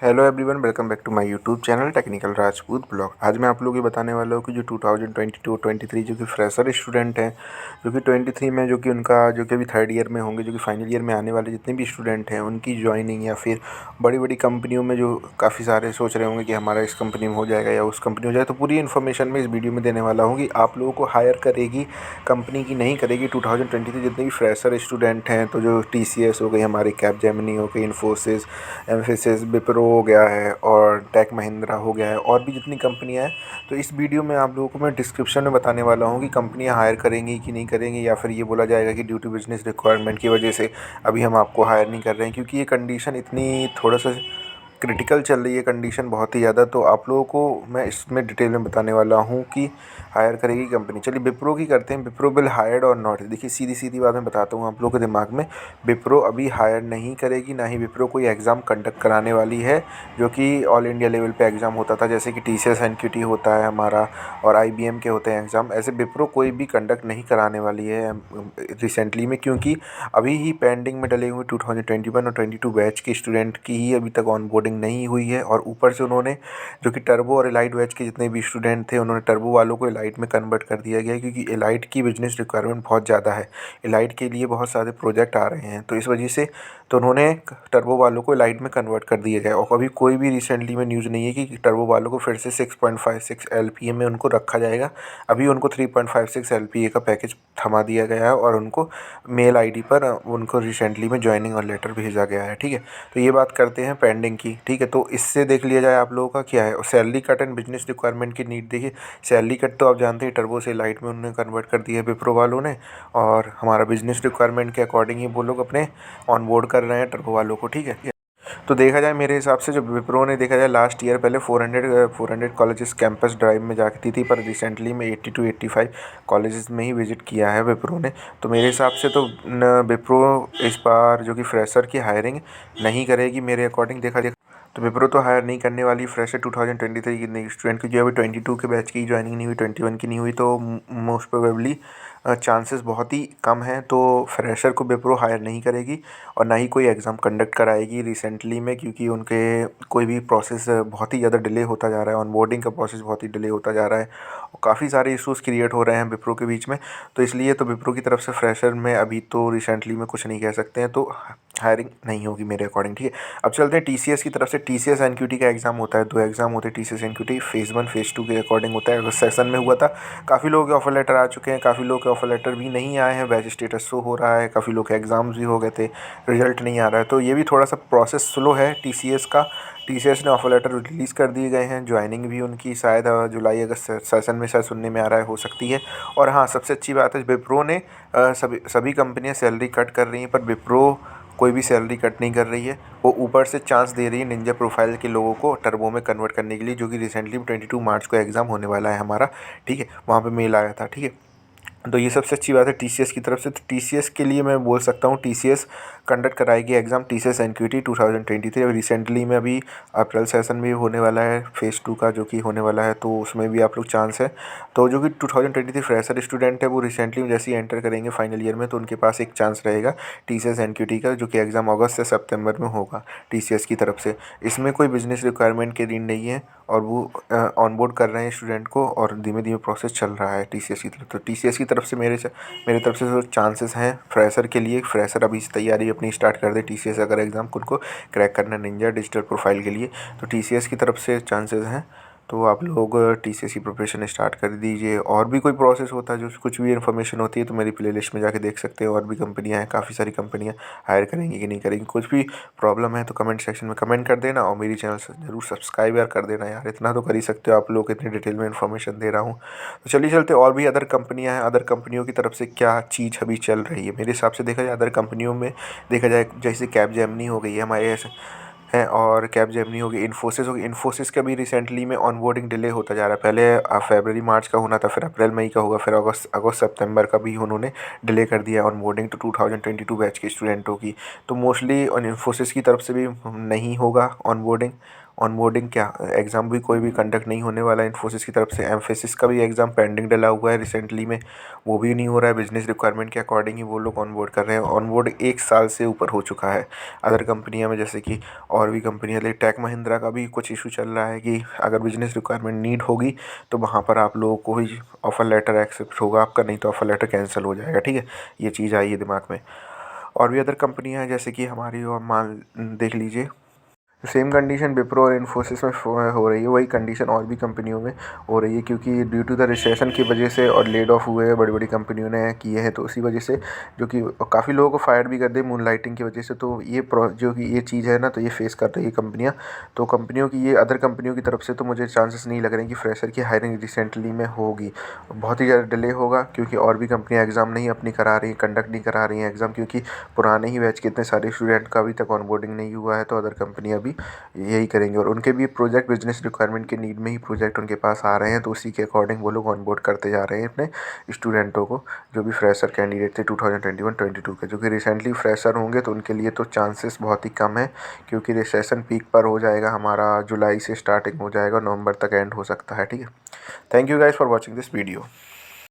Hello everyone, welcome back to my YouTube channel technical Rajput blog. आज मैं आप लोगों को बताने वाला हूँ कि जो 2022-23 जो कि फ्रेशर स्टूडेंट हैं, जो कि 23 में जो कि उनका जो कि अभी थर्ड ईयर में होंगे, जो कि फाइनल ईयर में आने वाले जितने भी स्टूडेंट हैं उनकी जॉइनिंग, या फिर बड़ी बड़ी कंपनियों में जो काफ़ी सारे सोच रहे होंगे कि हमारा इस कंपनी में हो जाएगा या उस कंपनी हो जाए, तो पूरी इन्फॉर्मेशन मैं इस वीडियो में देने वाला हूँ कि आप लोगों को हायर करेगी कंपनी की नहीं करेगी। 2023 जितने भी फ्रेशर स्टूडेंट हैं, तो जो TCS हो गई, हमारी कैपजेमिनी हो गई, इन्फोसिस, एम्फेसिस, विप्रो हो गया है और टेक महिंद्रा हो गया है, और भी जितनी कंपनियां हैं, तो इस वीडियो में आप लोगों को मैं डिस्क्रिप्शन में बताने वाला हूं कि कंपनियां हायर करेंगी कि नहीं करेंगी, या फिर ये बोला जाएगा कि ड्यू टू बिजनेस रिक्वायरमेंट की वजह से अभी हम आपको हायर नहीं कर रहे हैं, क्योंकि ये कंडीशन इतनी थोड़ा सा क्रिटिकल चल रही है, कंडीशन बहुत ही ज़्यादा। तो आप लोगों को मैं इसमें डिटेल में बताने वाला हूँ कि हायर करेगी कंपनी। चलिए विप्रो की करते हैं, विप्रो विल हायर्ड और नॉट। देखिए सीधी सीधी बात मैं बताता हूँ आप लोगों के दिमाग में, विप्रो अभी हायर नहीं करेगी, ना ही विप्रो कोई एग्ज़ाम कंडक्ट कराने वाली है, जो कि ऑल इंडिया लेवल पे एग्ज़ाम होता था, जैसे कि TCS NQT होता है हमारा और IBM के होते हैं एग्ज़ाम। ऐसे विप्रो कोई भी कंडक्ट नहीं कराने वाली है रिसेंटली में, क्योंकि अभी ही पेंडिंग में डले हुए 2021 और 22 बैच के स्टूडेंट की ही अभी तक ऑनबोर्डिंग नहीं हुई है, और ऊपर से उन्होंने जो कि टर्बो और एलाइट बैच के जितने भी स्टूडेंट थे, उन्होंने टर्बो वालों को एलाइट में कन्वर्ट कर दिया गया है, क्योंकि एलाइट की बिजनेस रिक्वायरमेंट बहुत ज़्यादा है। एलाइट के लिए बहुत सारे प्रोजेक्ट आ रहे हैं, तो इस वजह से तो उन्होंने टर्बो वालों को एलाइट में कन्वर्ट कर दिया गया। और अभी कोई भी रिसेंटली में न्यूज़ नहीं है कि टर्बो वालों को फिर से 6.56 LPA में उनको रखा जाएगा। अभी उनको 3.56 LPA का पैकेज थमा दिया गया है, और उनको मेल ID पर उनको रिसेंटली में ज्वाइनिंग और लेटर भेजा गया है। ठीक है, तो ये बात करते हैं पेंडिंग की। ठीक है, तो इससे देख लिया जाए आप लोगों का क्या है। और salary cut and business requirement की नीड देखिए, सैलरी कट तो आप जानते हैं टर्बो से लाइट में उन्होंने कन्वर्ट कर दिया है विप्रो वालों ने, और हमारा बिजनेस रिक्वायरमेंट के अकॉर्डिंग ही वो लोग अपने ऑन बोर्ड कर रहे हैं टर्बो वालों को। ठीक है, तो देखा जाए मेरे हिसाब से जो विप्रो ने देखा जाए लास्ट ईयर पहले 400 कॉलेजेस कैंपस ड्राइव में जाती थी, पर रिसेंटली में 80 to 85 कॉलेजेस में ही विजिट किया है विप्रो ने। तो मेरे हिसाब से तो विप्रो इस बार जो कि फ्रेशर की हायरिंग नहीं करेगी मेरे अकॉर्डिंग देखा जाए। तो विप्रो तो हायर नहीं करने वाली फ्रेशर 2023 की नई स्टूडेंट की, जो अभी 22 के बैच की ज्वाइनिंग नहीं हुई, 21 की नहीं हुई, तो मोस्ट प्रोबेबली चांसेस बहुत ही कम हैं। तो फ्रेशर को विप्रो हायर नहीं करेगी और ना ही कोई एग्ज़ाम कंडक्ट कराएगी रिसेंटली में, क्योंकि उनके कोई भी प्रोसेस बहुत ही ज़्यादा डिले होता जा रहा है, ऑनबोर्डिंग का प्रोसेस बहुत ही डिले होता जा रहा है, और काफ़ी सारे इश्यूज़ क्रिएट हो रहे हैं विप्रो के बीच में। तो इसलिए तो विप्रो की तरफ से फ्रेशर में अभी तो रिसेंटली में कुछ नहीं कह सकते हैं, तो हायरिंग नहीं होगी मेरे अकॉर्डिंग। ठीक है, अब चलते हैं TCS की तरफ से। TCS NQT का एग्ज़ाम होता है, 2 एग्ज़ाम होते हैं TCS NQT, फेज़ 1 फेज़ 2 के अकॉर्डिंग होता है। अगस्त सेशन में हुआ था, काफ़ी लोगों के ऑफर लेटर आ चुके हैं, काफ़ी लोगों के ऑफर लेटर भी नहीं आए हैं, बैच स्टेटस शो हो रहा है, काफ़ी लोग के एग्ज़ाम्स भी हो गए थे, रिजल्ट नहीं आ रहा है। तो ये भी थोड़ा सा प्रोसेस स्लो है TCS का। TCS ने ऑफर लेटर रिलीज़ कर दिए गए हैं, ज्वाइनिंग भी उनकी शायद जुलाई अगस्त सेशन में शायद सुनने में आ रहा है, हो सकती है। और हाँ, सबसे अच्छी बात है विप्रो ने सभी कंपनियां सैलरी कट कर रही हैं, पर विप्रो कोई भी सैलरी कट नहीं कर रही है। वो ऊपर से चांस दे रही है निंजा प्रोफाइल के लोगों को टर्बो में कन्वर्ट करने के लिए, जो कि रिसेंटली 22 मार्च को एग्ज़ाम होने वाला है हमारा। ठीक है, वहाँ पे मेल आया था। ठीक है, तो ये सबसे अच्छी बात है TCS की तरफ से। तो TCS के लिए मैं बोल सकता हूँ TCS कंडक्ट कराएगी एग्ज़ाम, TCS NQT 2023। अभी रिसेंटली में अभी अप्रैल सेशन भी होने वाला है फेज़ 2 का, जो कि होने वाला है, तो उसमें भी आप लोग चांस है। तो जो कि 2023 फ्रेशर स्टूडेंट है, वो रिसेंटली में जैसे ही एंटर करेंगे फाइनल ईयर में, तो उनके पास एक चांस रहेगा TCS NQT का, जो कि एग्ज़ाम अगस्त से सितंबर में होगा TCS की तरफ से। इसमें कोई बिजनेस रिक्वायरमेंट की नीड नहीं है, और वो ऑनबोर्ड कर रहे हैं स्टूडेंट को, और धीमे धीमे प्रोसेस चल रहा है TCS की तरफ। तो TCS की तरफ से मेरे तरफ से जो चांसेस हैं फ्रेशर के लिए, फ्रेशर अभी से तैयारी अपनी स्टार्ट कर दे TCS अगर एग्ज़ाम उनको क्रैक करना है निंजा डिजिटल प्रोफाइल के लिए, तो TCS की तरफ से चांसेस हैं। तो आप लोग TCS की प्रिपरेशन स्टार्ट कर दीजिए। और भी कोई प्रोसेस होता है, जो कुछ भी इन्फॉर्मेशन होती है, तो मेरी प्लेलिस्ट में जाके देख सकते हैं। और भी कंपनियां हैं, काफ़ी सारी कंपनियां हायर करेंगी कि नहीं करेंगी। कुछ भी प्रॉब्लम है तो कमेंट सेक्शन में कमेंट कर देना, और मेरी चैनल से ज़रूर सब्सक्राइब यार कर देना यार, इतना तो कर ही सकते हो, आप लोग इतनी डिटेल में इन्फॉर्मेशन दे रहा हूँ। तो चलिए चलते, और भी अदर कंपनियां हैं, अदर कंपनियों की तरफ से क्या चीज़ अभी चल रही है मेरे हिसाब से देखा जाए। अदर कंपनियों में देखा जाए, जैसे कैपजेमिनी हो गई है हमारे हैं, और कैपजेमिनी हो गई, इन्फोसिस हो गई। इन्फोसिस का भी रिसेंटली में ऑनबोर्डिंग डिले होता जा रहा है। पहले फरवरी मार्च का होना था, फिर अप्रैल मई का होगा, फिर अगस्त सितंबर का भी उन्होंने डिले कर दिया ऑनबोर्डिंग, तो 2022 बैच के स्टूडेंटों की। तो मोस्टली इन्फोसिस की तरफ से भी नहीं होगा ऑनबोर्डिंग, ऑनबोर्डिंग क्या एग्ज़ाम भी कोई भी कंडक्ट नहीं होने वाला है इन्फोसिस की तरफ से। एमफेसिस का भी एग्ज़ाम पेंडिंग डला हुआ है रिसेंटली में, वो भी नहीं हो रहा है। बिजनेस रिक्वायरमेंट के अकॉर्डिंग ही वो लोग ऑनबोर्ड कर रहे हैं। ऑनबोर्ड 1 साल से ऊपर हो चुका है। अदर कंपनियां में जैसे कि और भी कंपनियां, लाइक टेक महिंद्रा का भी कुछ इशू चल रहा है कि अगर बिजनेस रिक्वायरमेंट नीड होगी तो वहाँ पर आप लोगों को ही ऑफ़र लेटर एक्सेप्ट होगा आपका, नहीं तो ऑफ़र लेटर कैंसिल हो जाएगा। ठीक है, ये चीज़ आई है दिमाग में। और भी अदर कंपनियां हैं जैसे कि हमारी, और मान देख लीजिए सेम कंडीशन विप्रो और इन्फोसिस में हो रही है, वही कंडीशन और भी कंपनियों में हो रही है, क्योंकि ड्यू टू द रिसेशन की वजह से और लेड ऑफ हुए हैं बड़ी बड़ी कंपनियों ने किए हैं, तो उसी वजह से जो कि काफ़ी लोगों को फायर भी कर दे मून लाइटिंग की वजह से। तो ये जो कि ये चीज़ है ना, तो ये फेस कर रही है कंपनियाँ। तो कंपनियों की ये अदर कंपनियों की तरफ से तो मुझे चांसेस नहीं लग रहे हैं कि फ्रेशर की हायरिंग रिसेंटली में होगी। बहुत ही ज़्यादा डिले होगा, क्योंकि और भी कंपनियाँ एग्ज़ाम नहीं अपनी करा रही, कंडक्ट नहीं करा रही हैं एग्ज़ाम, क्योंकि पुराने ही बैच के इतने सारे स्टूडेंट का अभी तक ऑनबोर्डिंग नहीं हुआ है। तो अदर कंपनियाँ भी यही करेंगे, और उनके भी प्रोजेक्ट बिजनेस रिक्वायरमेंट के नीड में ही प्रोजेक्ट उनके पास आ रहे हैं, तो उसी के अकॉर्डिंग वो लोग ऑनबोर्ड करते जा रहे हैं अपने स्टूडेंटों को, जो भी फ्रेशर कैंडिडेट थे 2021-22 के, जो कि रिसेंटली फ्रेशर होंगे। तो उनके लिए तो चांसेस बहुत ही कम है, क्योंकि रिसेशन पीक पर हो जाएगा हमारा, जुलाई से स्टार्टिंग हो जाएगा, नवंबर तक एंड हो सकता है। ठीक है, thank you guys for watching this video.